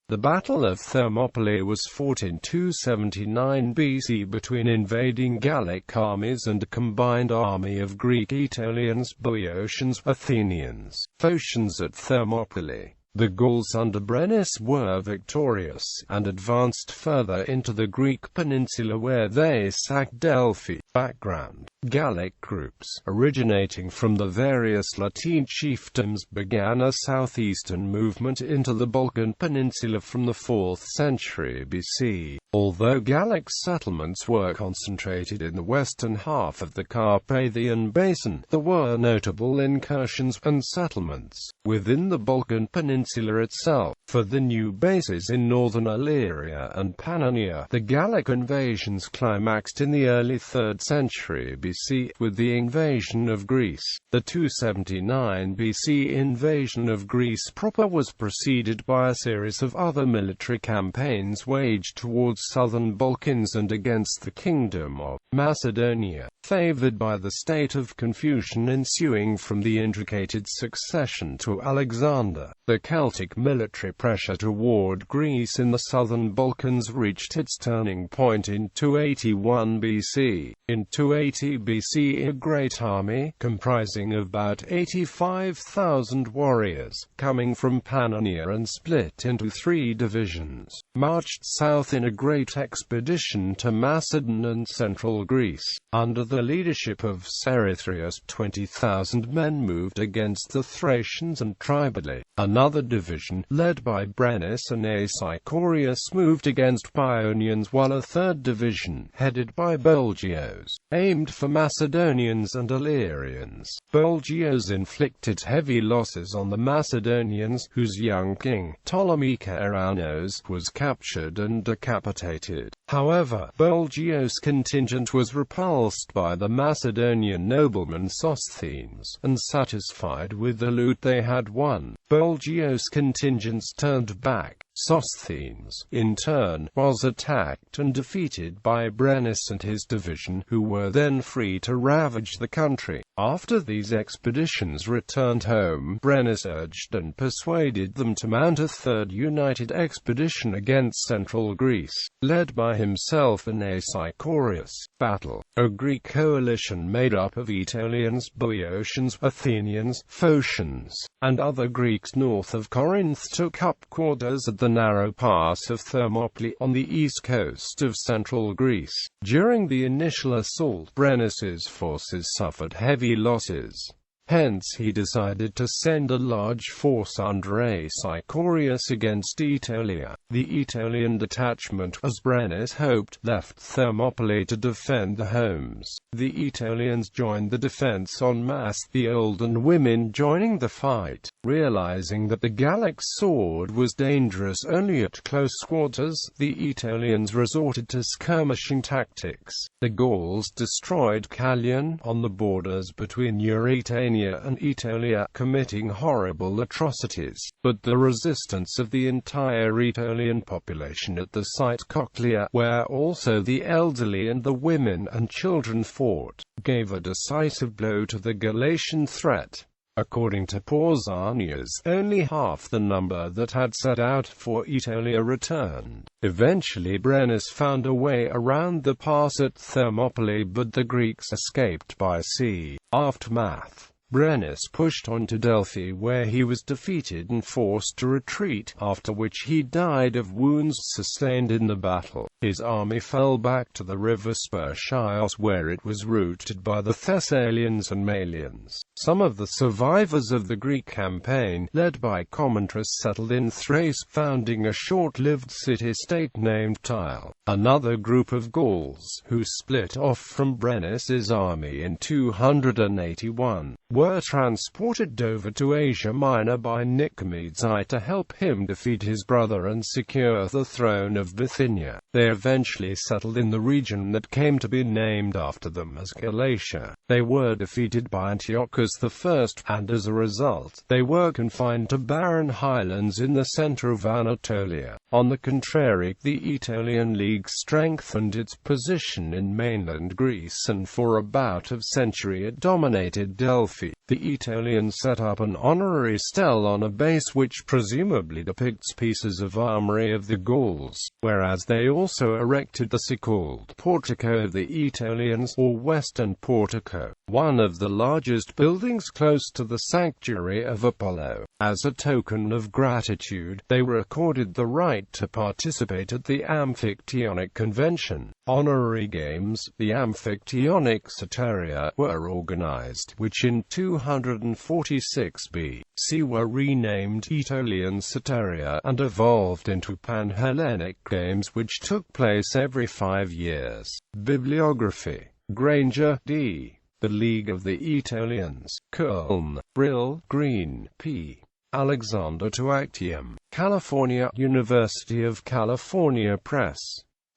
The Battle of Thermopylae was fought in 279 BC between invading Gallic armies and a combined army of Greek Aetolians, Boeotians, Athenians, Phocians at Thermopylae. The Gauls under Brennus were victorious, and advanced further into the Greek peninsula where they sacked Delphi. Background: Gallic groups, originating from the various Latine chiefdoms, began a southeastern movement into the Balkan peninsula from the 4th century BC. Although Gallic settlements were concentrated in the western half of the Carpathian Basin, there were notable incursions and settlements within the Balkan peninsula itself. For the new bases in northern Illyria and Pannonia, the Gallic invasions climaxed in the early 3rd century BC with the invasion of Greece. The 279 BC invasion of Greece proper was preceded by a series of other military campaigns waged towards southern Balkans and against the Kingdom of Macedonia, favored by the state of confusion ensuing from the intricated succession to Alexander. The Celtic military pressure toward Greece in the southern Balkans reached its turning point in 281 BC. In 280 BC, a great army, comprising of about 85,000 warriors, coming from Pannonia and split into 3 divisions, marched south in a great expedition to Macedon and central Greece. Under the leadership of Cerithrius, 20,000 men moved against the Thracians and Tribali. Another division, led by Brennus and Aesicorius, moved against Boeotians, while a third division, headed by Bulgios, aimed for Macedonians and Illyrians. Bulgios inflicted heavy losses on the Macedonians, whose young king, Ptolemy Keranos, was captured and decapitated. However, Bulgios' contingent was repulsed by the Macedonian nobleman Sosthenes, and satisfied with the loot they had won, Bulgios' contingents turned back. Sosthenes, in turn, was attacked and defeated by Brennus and his division, who were then free to ravage the country. After these expeditions returned home, Brennus urged and persuaded them to mount a third united expedition against central Greece, led by himself and Aesicorius. Battle: a Greek coalition made up of Aetolians, Boeotians, Athenians, Phocians, and other Greeks north of Corinth took up quarters at the narrow pass of Thermopylae on the east coast of central Greece. During the initial assault, Brennus's forces suffered heavy losses. Hence he decided to send a large force under Aesicorius against Aetolia. The Aetolian detachment, as Brennus hoped, left Thermopylae to defend the homes. The Aetolians joined the defense en masse, the old and women joining the fight. Realizing that the Gallic sword was dangerous only at close quarters, the Aetolians resorted to skirmishing tactics. The Gauls destroyed Callion, on the borders between Eurytania and Aetolia, committing horrible atrocities. But the resistance of the entire Aetolian population at the site Cochlea, where also the elderly and the women and children fought, gave a decisive blow to the Galatian threat. According to Pausanias, only half the number that had set out for Aetolia returned. Eventually Brennus found a way around the pass at Thermopylae, but the Greeks escaped by sea. Aftermath: Brennus pushed on to Delphi, where he was defeated and forced to retreat, after which he died of wounds sustained in the battle. His army fell back to the river Spercheios, where it was routed by the Thessalians and Malians. Some of the survivors of the Greek campaign, led by Commentrus, settled in Thrace, founding a short-lived city-state named Tyre. Another group of Gauls, who split off from Brennus's army in 281, were transported over to Asia Minor by Nicomedes I to help him defeat his brother and secure the throne of Bithynia. They eventually settled in the region that came to be named after them as Galatia. They were defeated by Antiochus I, and as a result, they were confined to barren highlands in the center of Anatolia. On the contrary, the Aetolian League strengthened its position in mainland Greece, and for about a century it dominated Delphi. The Aetolians set up an honorary stele on a base which presumably depicts pieces of armory of the Gauls, whereas they also erected the so-called Portico of the Aetolians, or Western Portico, one of the largest buildings close to the sanctuary of Apollo. As a token of gratitude, they were accorded the right to participate at the Amphictyonic Convention. Honorary games, the Amphictyonic Soteria, were organized, which in 246 BC were renamed Aetolian Soteria, and evolved into Pan-Hellenic games which took place every 5 years. Bibliography. Granger, D. The League of the Aetolians. Culm, Brill, Green, P. Alexander to Actium. California, University of California Press.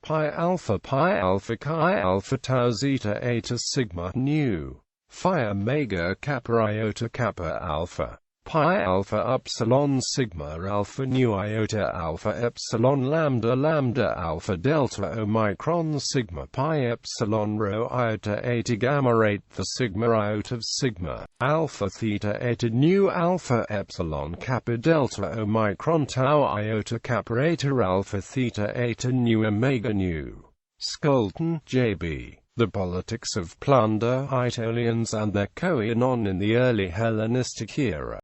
Pi Alpha Chi Alpha Tau Zeta Eta Sigma Nu. Phi Omega Kappa Iota Kappa Alpha. Pi Alpha Upsilon Sigma Alpha Nu Iota Alpha Epsilon Lambda Lambda Alpha Delta Omicron Sigma Pi Epsilon Rho Iota Eta Gamma 8 the Sigma Iota of Sigma Alpha Theta Eta Nu Alpha Epsilon Kappa Delta Omicron Tau Iota Kappa Eta Alpha Theta Eta Nu Omega Nu. Skulton, J.B. The Politics of Plunder, Aetolians and their Koinon in the Early Hellenistic Era.